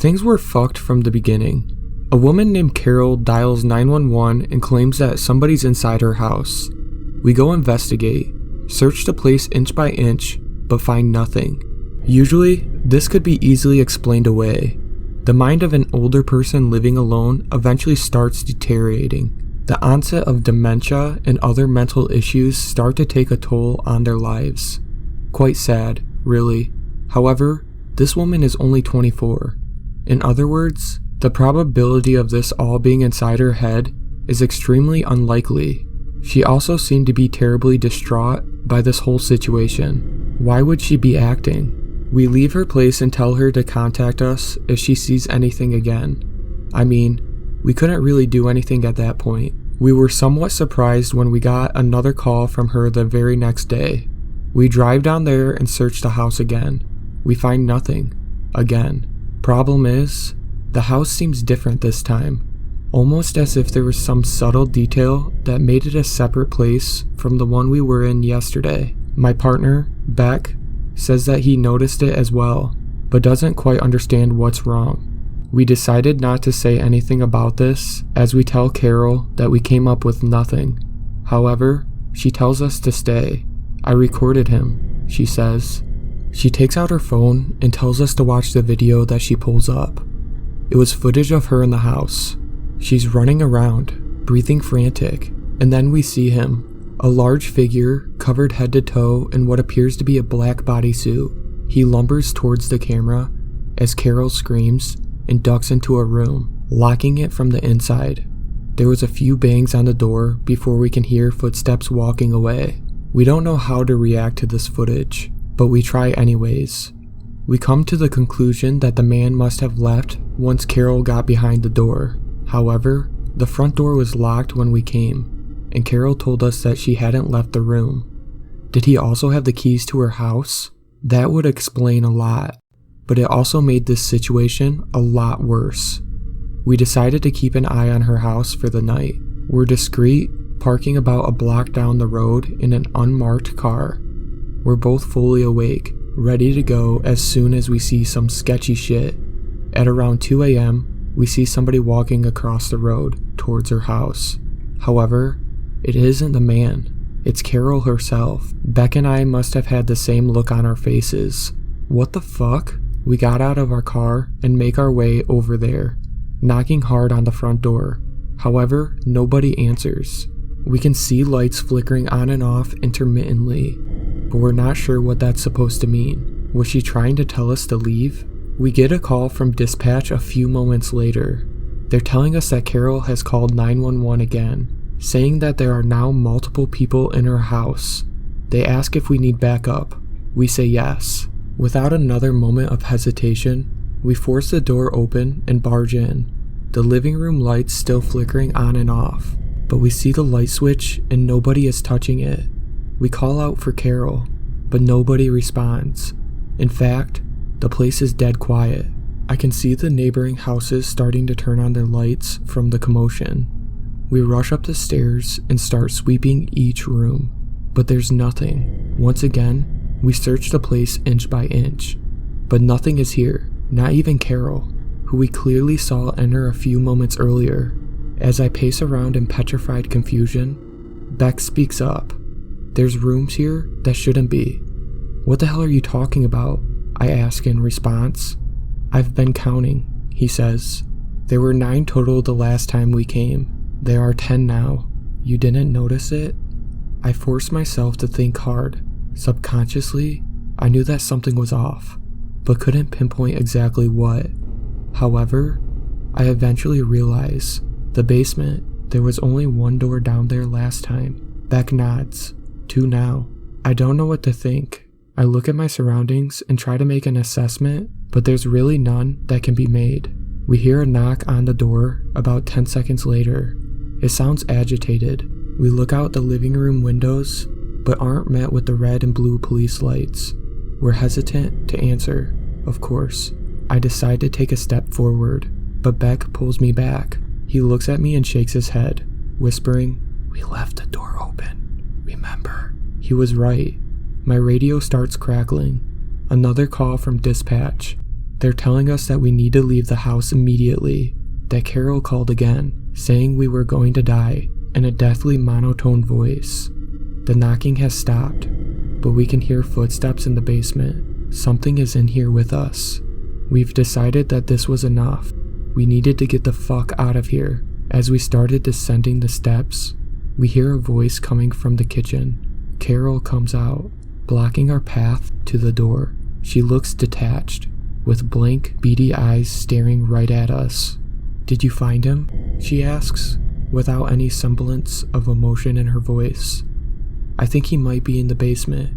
Things were fucked from the beginning. A woman named Carol dials 911 and claims that somebody's inside her house. We go investigate, search the place inch by inch, but find nothing. Usually, this could be easily explained away. The mind of an older person living alone eventually starts deteriorating. The onset of dementia and other mental issues start to take a toll on their lives. Quite sad, really. However, this woman is only 24. In other words, the probability of this all being inside her head is extremely unlikely. She also seemed to be terribly distraught by this whole situation. Why would she be acting? We leave her place and tell her to contact us if she sees anything again. I mean, we couldn't really do anything at that point. We were somewhat surprised when we got another call from her the very next day. We drive down there and search the house again. We find nothing. Again. Problem is, the house seems different this time. Almost as if there was some subtle detail that made it a separate place from the one we were in yesterday. My partner, Beck, says that he noticed it as well, but doesn't quite understand what's wrong. We decided not to say anything about this as we tell Carol that we came up with nothing. However, she tells us to stay. I recorded him, she says. She takes out her phone and tells us to watch the video that she pulls up. It was footage of her in the house. She's running around, breathing frantic, and then we see him, a large figure covered head to toe in what appears to be a black bodysuit. He lumbers towards the camera as Carol screams and ducks into a room, locking it from the inside. There was a few bangs on the door before we can hear footsteps walking away. We don't know how to react to this footage, but we try anyways. We come to the conclusion that the man must have left once Carol got behind the door. However, the front door was locked when we came, and Carol told us that she hadn't left the room. Did he also have the keys to her house? That would explain a lot, but it also made this situation a lot worse. We decided to keep an eye on her house for the night. We're discreet, parking about a block down the road in an unmarked car. We're both fully awake, ready to go as soon as we see some sketchy shit. At around 2 a.m., we see somebody walking across the road towards her house. However, it isn't the man. It's Carol herself. Beck and I must have had the same look on our faces. What the fuck? We got out of our car and make our way over there, knocking hard on the front door. However, nobody answers. We can see lights flickering on and off intermittently, but we're not sure what that's supposed to mean. Was she trying to tell us to leave? We get a call from dispatch a few moments later. They're telling us that Carol has called 911 again, saying that there are now multiple people in her house. They ask if we need backup. We say yes. Without another moment of hesitation, we force the door open and barge in. The living room lights still flickering on and off, but we see the light switch and nobody is touching it. We call out for Carol, but nobody responds. In fact, the place is dead quiet. I can see the neighboring houses starting to turn on their lights from the commotion. We rush up the stairs and start sweeping each room, but there's nothing. Once again, we search the place inch by inch, but nothing is here, not even Carol, who we clearly saw enter a few moments earlier. As I pace around in petrified confusion, Beck speaks up. There's rooms here that shouldn't be. What the hell are you talking about? I ask in response. I've been counting, he says. There were 9 total the last time we came. There are 10 now. You didn't notice it? I forced myself to think hard. Subconsciously, I knew that something was off, but couldn't pinpoint exactly what. However, I eventually realized the basement. There was only 1 door down there last time. Beck nods. 2 now. I don't know what to think. I look at my surroundings and try to make an assessment, but there's really none that can be made. We hear a knock on the door about 10 seconds later. It sounds agitated. We look out the living room windows, but aren't met with the red and blue police lights. We're hesitant to answer, of course. I decide to take a step forward, but Beck pulls me back. He looks at me and shakes his head, whispering, "We left the door open, remember?" He was right. My radio starts crackling. Another call from dispatch. They're telling us that we need to leave the house immediately, that Carol called again, saying we were going to die, in a deathly monotone voice. The knocking has stopped, but we can hear footsteps in the basement. Something is in here with us. We've decided that this was enough. We needed to get the fuck out of here. As we started descending the steps, we hear a voice coming from the kitchen. Carol comes out, blocking our path to the door. She looks detached, with blank, beady eyes staring right at us. "Did you find him?" she asks, without any semblance of emotion in her voice. "I think he might be in the basement.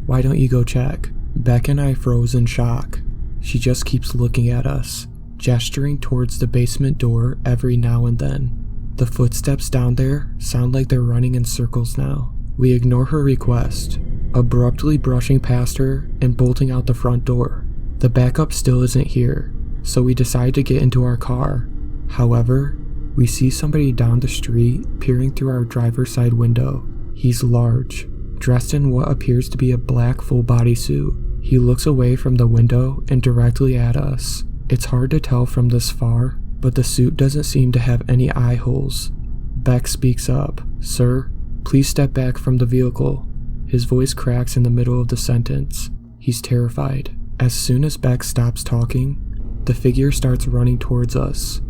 Why don't you go check?" Beck and I froze in shock. She just keeps looking at us, gesturing towards the basement door every now and then. The footsteps down there sound like they're running in circles now. We ignore her request, abruptly brushing past her and bolting out the front door. The backup still isn't here, so we decide to get into our car. However, we see somebody down the street peering through our driver's side window. He's large, dressed in what appears to be a black full bodysuit. He looks away from the window and directly at us. It's hard to tell from this far, but the suit doesn't seem to have any eye holes. Beck speaks up. "Sir, please step back from the vehicle." His voice cracks in the middle of the sentence. He's terrified. As soon as Beck stops talking, the figure starts running towards us.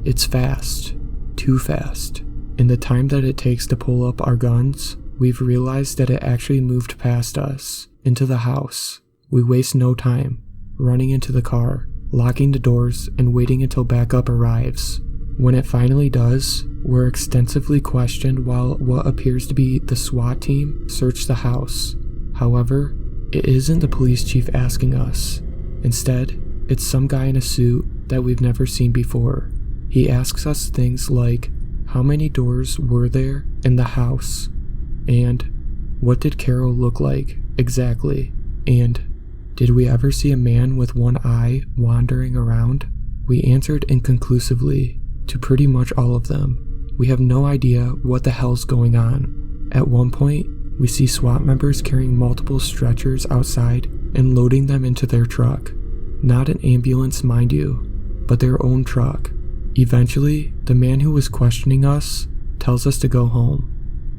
It's fast. Too fast. In the time that it takes to pull up our guns, we've realized that it actually moved past us, into the house. We waste no time, running into the car, locking the doors, and waiting until backup arrives. When it finally does, we're extensively questioned while what appears to be the SWAT team search the house. However, it isn't the police chief asking us. Instead, it's some guy in a suit that we've never seen before. He asks us things like, how many doors were there in the house? And what did Carol look like exactly? And did we ever see a man with one eye wandering around? We answered inconclusively to pretty much all of them. We have no idea what the hell's going on. At one point, we see SWAT members carrying multiple stretchers outside and loading them into their truck. Not an ambulance, mind you, but their own truck. Eventually, the man who was questioning us tells us to go home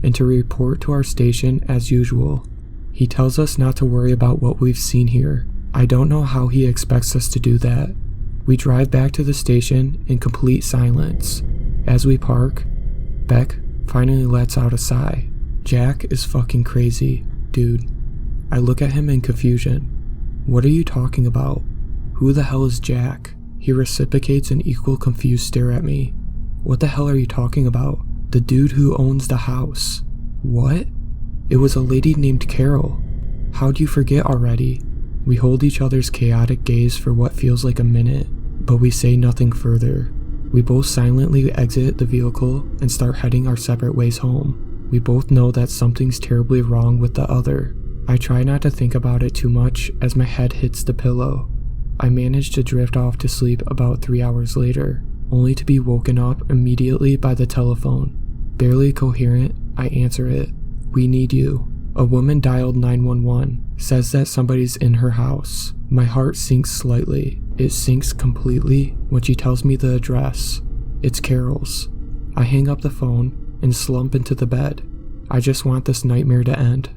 and to report to our station as usual. He tells us not to worry about what we've seen here. I don't know how he expects us to do that. We drive back to the station in complete silence. As we park, Beck finally lets out a sigh. Jack is fucking crazy, dude. I look at him in confusion. What are you talking about? Who the hell is Jack? He reciprocates an equal confused stare at me. What the hell are you talking about? The dude who owns the house. What? It was a lady named Carol. How'd you forget already? We hold each other's chaotic gaze for what feels like a minute, but we say nothing further. We both silently exit the vehicle and start heading our separate ways home. We both know that something's terribly wrong with the other. I try not to think about it too much as my head hits the pillow. I manage to drift off to sleep about 3 hours later, only to be woken up immediately by the telephone. Barely coherent, I answer it. "We need you." A woman dialed 911, says that somebody's in her house. My heart sinks slightly. It sinks completely when she tells me the address. It's Carol's. I hang up the phone and slump into the bed. I just want this nightmare to end.